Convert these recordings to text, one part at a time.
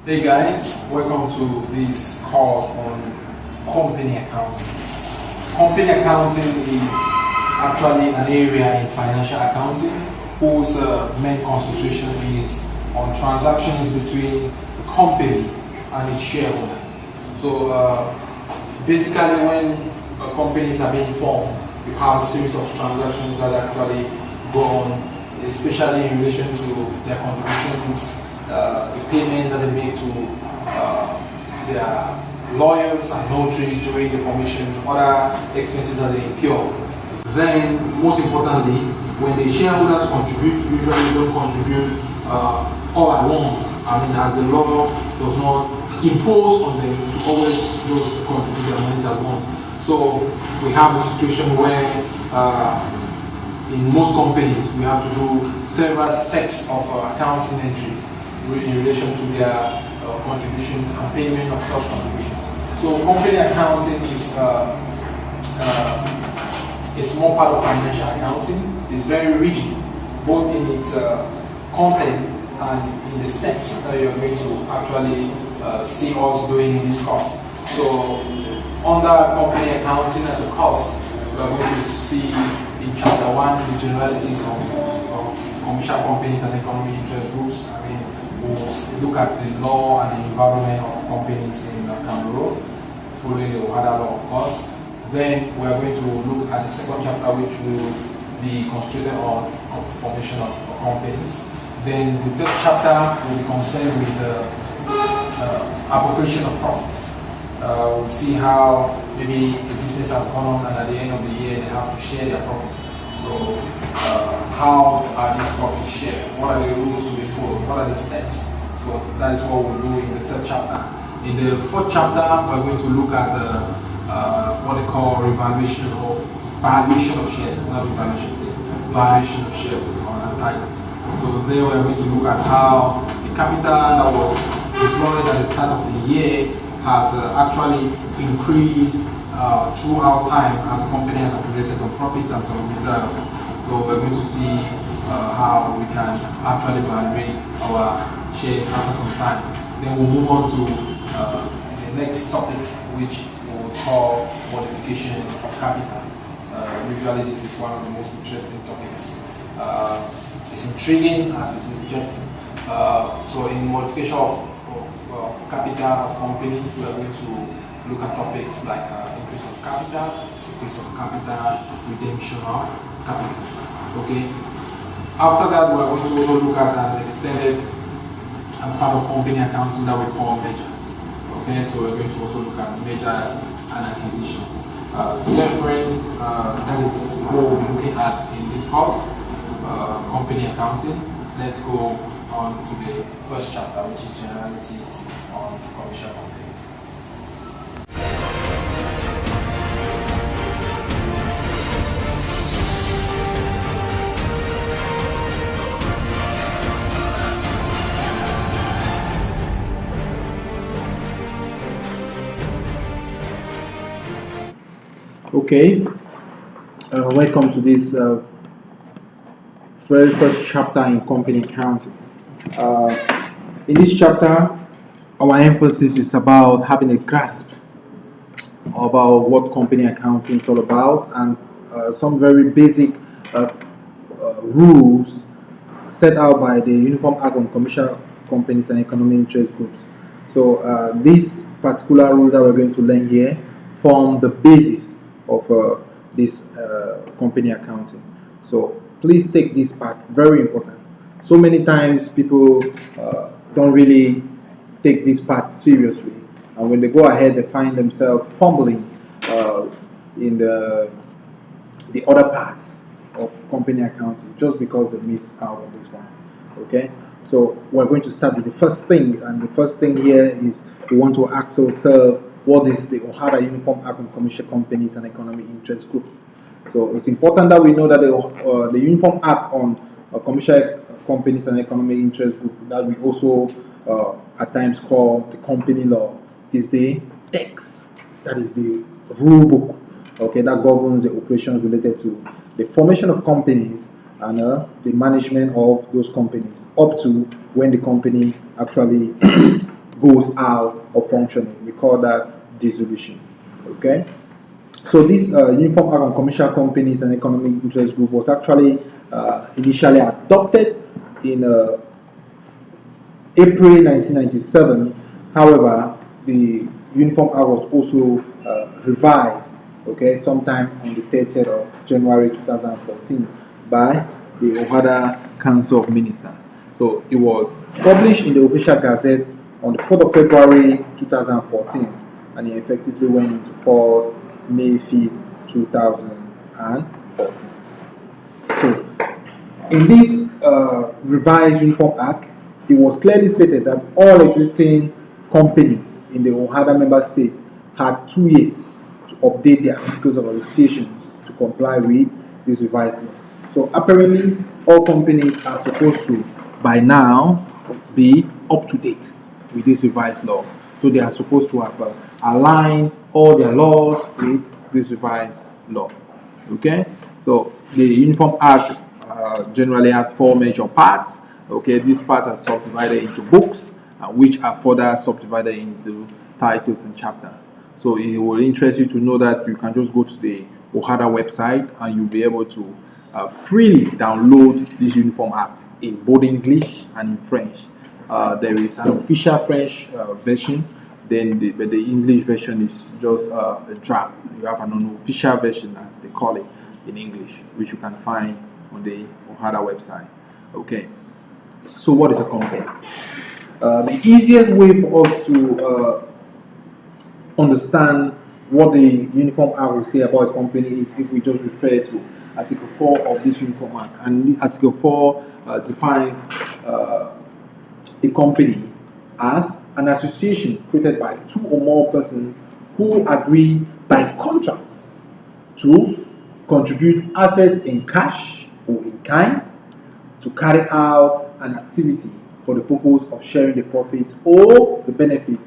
Hey guys, welcome to this course on company accounting. Company accounting is actually an area in financial accounting whose main concentration is on transactions between the company and its shareholder. So basically when companies are being formed, you have a series of transactions that actually go on, especially in relation to their contributions, the payments that they make to their lawyers and notaries during the formation, other expenses that they incur. Then, most importantly, when the shareholders contribute, usually don't contribute all at once. I mean, as the law does not impose on them to always just contribute their money at once. So we have a situation where in most companies we have to do several steps of accounting entries in relation to their contributions and payment of such contributions. So company accounting is a small part of financial accounting. It's very rigid, both in its content and in the steps that you're going to actually see us doing in this course. So under company accounting as a course, we are going to see in chapter 1 the generalities of commercial companies and economic interest groups. I mean, we'll look at the law and the environment of companies in Cameroon, following the OHADA law, of course. Then we are going to look at the second chapter, which will be concentrated on formation of companies. Then the third chapter will be concerned with the appropriation of profits. We'll see how maybe a business has gone on and at the end of the year they have to share their profit. So how are these profits shared? What are the rules to be followed? What are the steps? So that is what we'll do in the third chapter. In the fourth chapter, we're going to look at what they call revaluation or valuation of shares, not revaluation, valuation of shares on titles. So there we're going to look at how the capital that was deployed at the start of the year has actually increased throughout time as the company has accumulated some profits and some reserves. So we're going to see how we can actually evaluate our shares after some time. Then we'll move on to the next topic, which we'll call modification of capital. Usually this is one of the most interesting topics. It's intriguing as it is interesting. So in modification of capital of companies, we are going to look at topics like increase of capital, decrease of capital, redemption of capital. Okay. After that, we are going to also look at an extended part of company accounting that we call mergers. Okay, so we're going to also look at mergers and acquisitions. Dear friends, that is what we'll be looking at in this course, company accounting. Let's go on to the first chapter, which is generalities on commercial companies. Okay, welcome to this very first chapter in company accounting. In this chapter, our emphasis is about having a grasp about what company accounting is all about and some very basic rules set out by the Uniform Act on Commercial Companies and Economic Interest Groups. So this particular rule that we're going to learn here form the basis of this company accounting. So please take this part, very important. So many times people don't really take this part seriously, and when they go ahead they find themselves fumbling in the other parts of company accounting just because they miss out on this one. Okay, so we're going to start with the first thing, and the first thing here is we want to ask ourselves, what is the OHADA Uniform Act on Commercial Companies and Economic Interest Group? So it's important that we know that the Uniform Act on Commercial Companies and Economic Interest Group, that we also at times call the company law, is the text, that is the rule book, okay, that governs the operations related to the formation of companies and the management of those companies up to when the company actually goes out of functioning. We call that dissolution. Okay. So this Uniform Act on Commercial Companies and Economic Interest Group was actually initially adopted in April 1997. However, the Uniform Act was also revised, okay, sometime on the 30th of January 2014 by the OHADA Council of Ministers. So it was published in the Official Gazette on the 4th of February 2014, and it effectively went into force May 5th, 2014. So in this revised Uniform Act, it was clearly stated that all existing companies in the OHADA member states had 2 years to update their articles of associations to comply with this revised law. So apparently, all companies are supposed to, by now, be up to date with this revised law. So they are supposed to have aligned all their laws with this revised law. Okay, so the Uniform Act generally has 4 major parts. Okay, these parts are subdivided into books, which are further subdivided into titles and chapters. So it will interest you to know that you can just go to the OHADA website and you'll be able to freely download this Uniform Act in both English and in French. There is an official French version, then the English version is just a draft. You have an unofficial version, as they call it, in English, which you can find on the OHADA website. Okay, so what is a company? The easiest way for us to understand what the Uniform Act will say about a company is if we just refer to Article 4 of this Uniform Act. And Article 4 defines a company as an association created by 2 or more persons who agree by contract to contribute assets in cash or in kind to carry out an activity for the purpose of sharing the profits or the benefit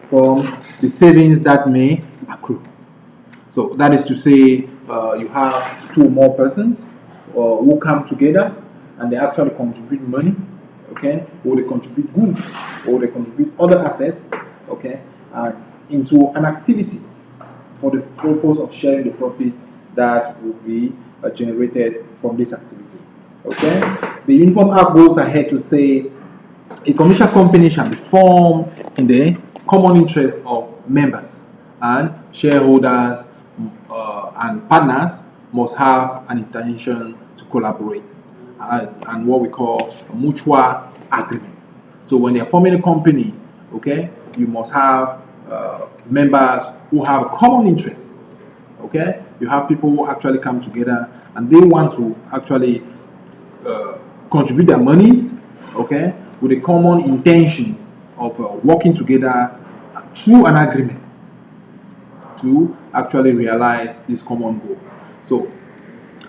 from the savings that may accrue. So that is to say, you have 2 or more persons who come together and they actually contribute money, okay, or they contribute goods, or they contribute other assets, okay, into an activity for the purpose of sharing the profits that will be generated from this activity. Okay, the Uniform Act goes ahead to say a commercial company shall be formed in the common interest of members, and shareholders and partners must have an intention to collaborate and what we call a mutual agreement. So when they're forming a company, okay, you must have members who have a common interest. Okay, you have people who actually come together and they want to actually contribute their monies, okay, with a common intention of working together through an agreement to actually realize this common goal. So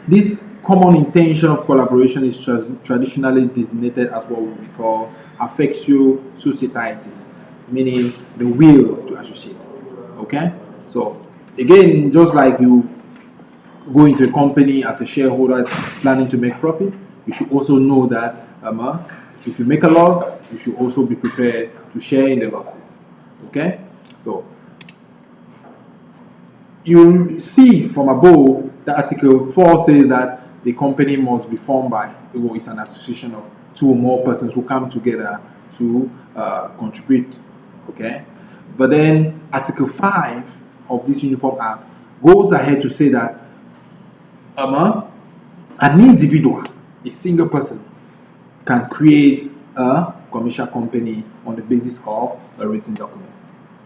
this common intention of collaboration is traditionally designated as what we call affectio societatis, meaning the will to associate. Okay, so again, just like you go into a company as a shareholder planning to make profit, you should also know that if you make a loss, you should also be prepared to share in the losses. Okay, so you see from above that Article 4 says that the company must be formed by, it's an association of 2 or more persons who come together to contribute. Okay, but then Article 5 of this Uniform Act goes ahead to say that an individual, a single person, can create a commercial company on the basis of a written document.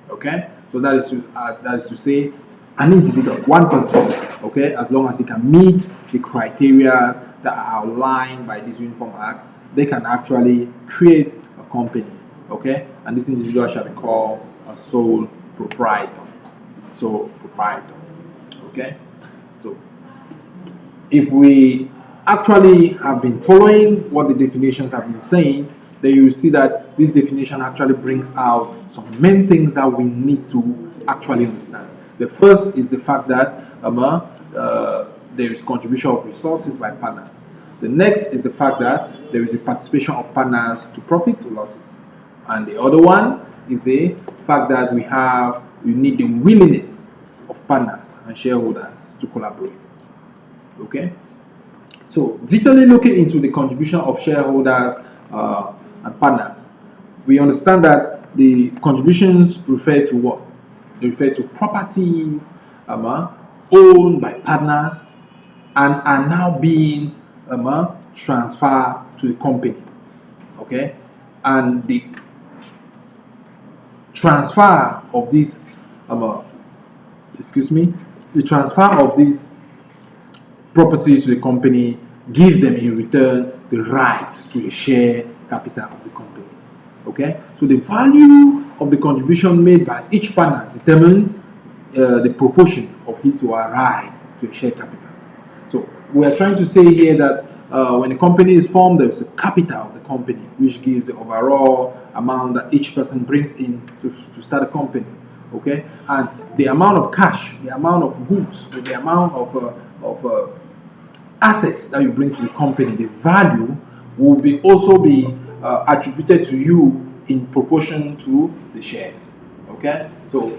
Okay, so that is to say, an individual, one person, okay, as long as he can meet the criteria that are outlined by this Uniform Act, they can actually create a company. Okay, and this individual shall be called a sole proprietor. Sole proprietor. Okay, so if we actually have been following what the definitions have been saying, then you will see that this definition actually brings out some main things that we need to actually understand. The first is the fact that there is contribution of resources by partners. The next is the fact that there is a participation of partners to profits or losses. And the other one is the fact that you need the willingness of partners and shareholders to collaborate. Okay, so detailing looking into the contribution of shareholders and partners, we understand that the contributions refer to what? They refer to properties owned by partners and are now being transferred to the company. Okay, and the transfer of this the transfer of these properties to the company gives them in return the rights to the share capital of the company. Okay, so the value of the contribution made by each partner determines the proportion of his or her right to a share capital. So we are trying to say here that when a company is formed, there is a capital of the company which gives the overall amount that each person brings in to start a company. Okay, and the amount of cash, the amount of goods, the amount of assets that you bring to the company, the value will also be attributed to you in proportion to the shares. Okay, so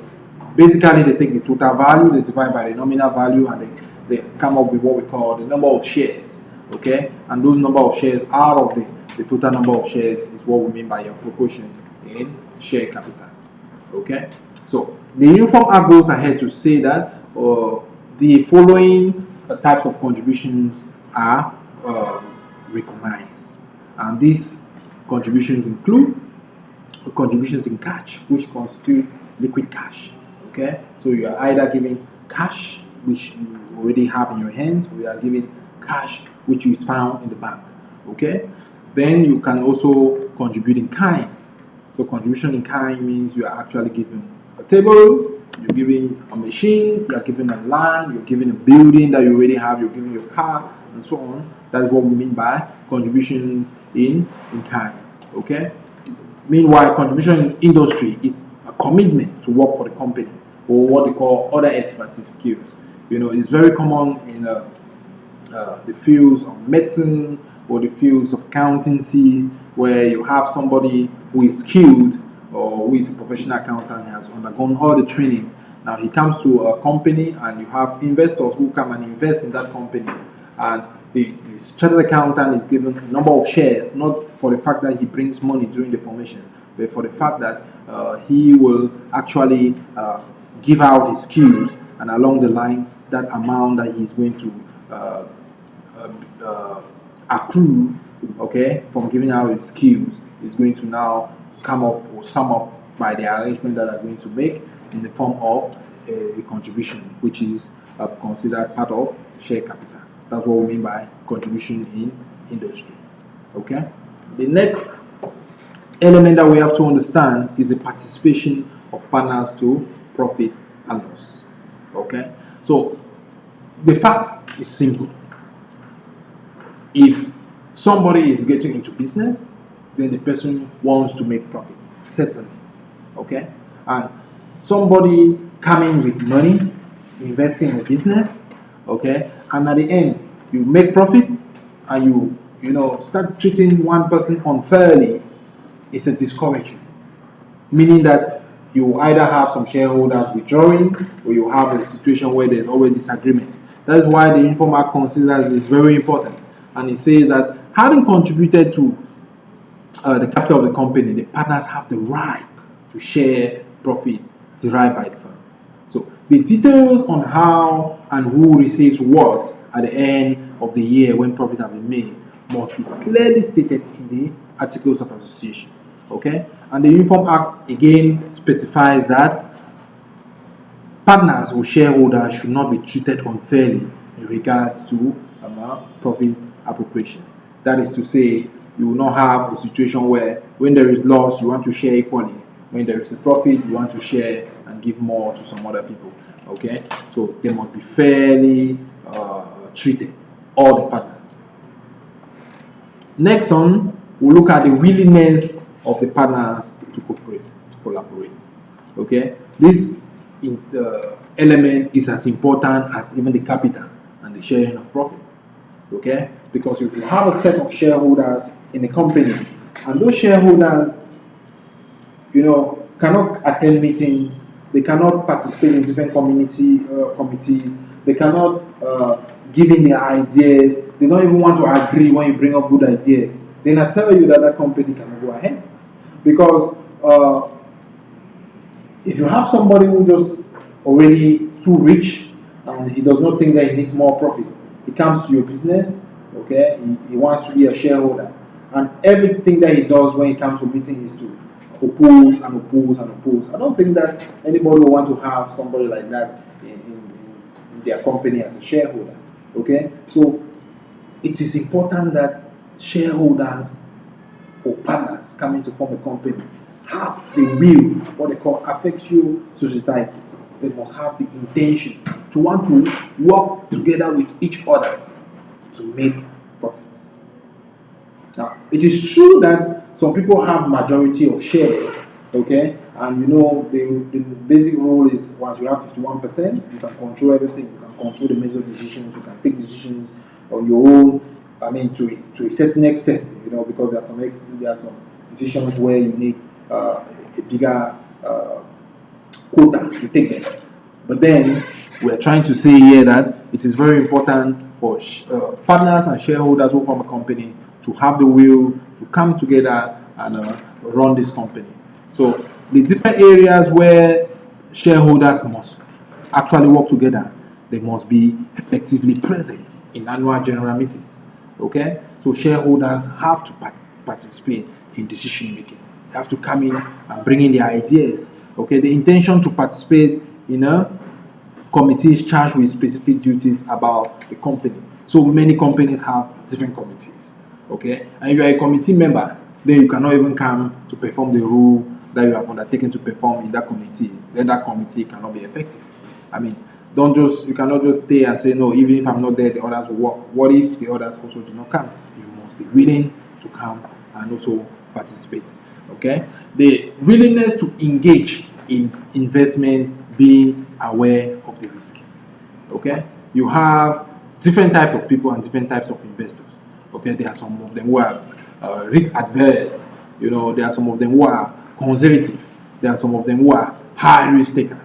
basically they take the total value, they divide by the nominal value, and they come up with what we call the number of shares. Okay, and those number of shares out of the total number of shares is what we mean by your proportion in share capital. Okay, so the Uniform Act goes ahead to say that the following types of contributions are recognized, and these contributions include contributions in cash, which constitute liquid cash. Okay, so you are either giving cash which you already have in your hands, or you are giving cash which is found in the bank. Okay, then you can also contribute in kind. So contribution in kind means you are actually giving a table, you're giving a machine, you're giving a land, you're giving a building that you already have, you're giving your car, and so on. That is what we mean by contributions in kind. Okay. Meanwhile, contribution in industry is a commitment to work for the company, or what they call other expertise skills. It's very common in the fields of medicine or the fields of accountancy, where you have somebody who is skilled or who is a professional accountant, has undergone all the training. Now he comes to a company, and you have investors who come and invest in that company, and the chartered accountant is given a number of shares, not for the fact that he brings money during the formation, but for the fact that he will actually give out his skills, and along the line, that amount that he's going to accrue, okay, from giving out his skills is going to now come up or sum up by the arrangement that are going to make in the form of a contribution, which is considered part of share capital. That's what we mean by contribution in industry. Okay. The next element that we have to understand is the participation of partners to profit and loss. Okay. So the fact is simple. If somebody is getting into business, then the person wants to make profit, certainly. Okay. And somebody coming with money, investing in a business, okay, and at the end you make profit, and you start treating one person unfairly, it's a discouragement. Meaning that you either have some shareholders withdrawing, or you have a situation where there's always disagreement. That is why the Uniform Act considers this very important, and it says that having contributed to the capital of the company, the partners have the right to share profit derived by the firm. So the details on how and who receives what at the end of the year when profit has been made must be clearly stated in the Articles of Association. Okay, and the Uniform Act again specifies that partners or shareholders should not be treated unfairly in regards to profit appropriation. That is to say, you will not have a situation where when there is loss, you want to share equally. When there is a profit, you want to share and give more to some other people. Okay, so they must be fairly treated, all the partners. Next on, we'll look at the willingness of the partners to cooperate, to collaborate. Okay, this element is as important as even the capital and the sharing of profit. Okay, because if you have a set of shareholders in a company, and those shareholders, cannot attend meetings, they cannot participate in different community committees, they cannot give in their ideas, they don't even want to agree when you bring up good ideas, then I tell you that company cannot go ahead. Because if you have somebody who just already too rich and he does not think that he needs more profit, he comes to your business, okay, he wants to be a shareholder, and everything that he does when he comes to meeting is to oppose and oppose and oppose. I don't think that anybody will want to have somebody like that in their company as a shareholder. Okay, so it is important that shareholders or partners coming to form a company have the will, what they call affectio societatis. They must have the intention to want to work together with each other to make profits. Now, it is true that some people have majority of shares, okay, and the basic rule is once you have 51%, you can control everything. You can control the major decisions. You can take decisions on your own. I mean, to a certain extent, because there are some decisions where you need a bigger quota to take them. But then we are trying to say here that it is very important for partners and shareholders who form a company to have the will to come together and run this company. So the different areas where shareholders must actually work together, they must be effectively present in annual general meetings. Okay, so shareholders have to participate in decision making. They have to come in and bring in their ideas. Okay, the intention to participate in a committee is charged with specific duties about the company. So many companies have different committees. Okay, and if you are a committee member, then you cannot even come to perform the role that you have undertaken to perform in that committee. Then that committee cannot be effective. I mean, you cannot just stay and say, no, even if I'm not there, the others will work. What if the others also do not come? You must be willing to come and also participate. Okay, the willingness to engage in investments, being aware of the risk. Okay, you have different types of people and different types of investors. Okay, there are some of them who are risk adverse. There are some of them who are conservative. There are some of them who are high risk takers.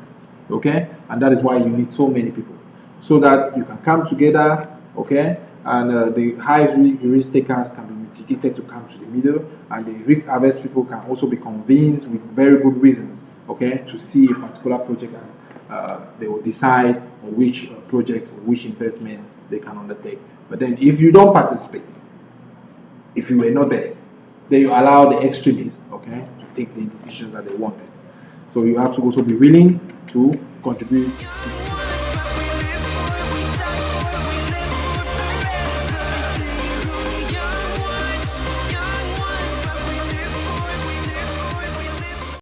Okay, and that is why you need so many people, so that you can come together. Okay, and the high risk takers can be mitigated to come to the middle, and the risk averse people can also be convinced with very good reasons, okay, to see a particular project, and they will decide on which project or which investment they can undertake. But then if you don't participate, if you were not there, then you allow the extremists, okay, to take the decisions that they wanted. So you have to also be willing to contribute to